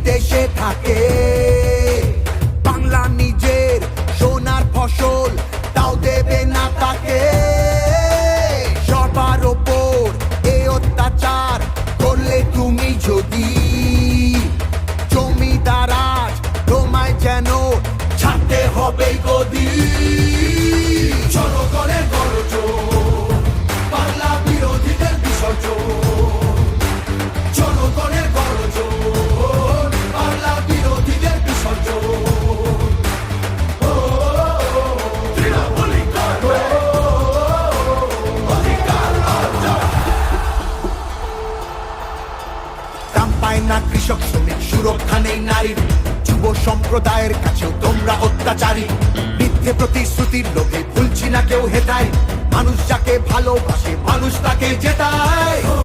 বিদেশে থাকে। বাংলা নিজের সোনার ফসল, তাও দেবে না তাকে। সবার ওপর এ অত্যাচার করলে তুমি যদি, জমিদার আজ তোমায় যেন ছাড়তে হবে গদি। জনগণের গর্জন, বাংলা বিরোধীদের বিসর্জন। জনগণের গর্জন, বাংলা বিরোধীদের বিসর্জন। দাম পায় না কৃষক শ্রমিক, সুরক্ষা নেই নারীর। যুব সম্প্রদায়ের কাছেও তোমরা অত্যাচারী। মিথ্যে প্রতিশ্রুতির লোভে ভুলছি না কেউ হেতায়। মানুষ যাকে ভালোবাসে, মানুষ তাকে জেতায়।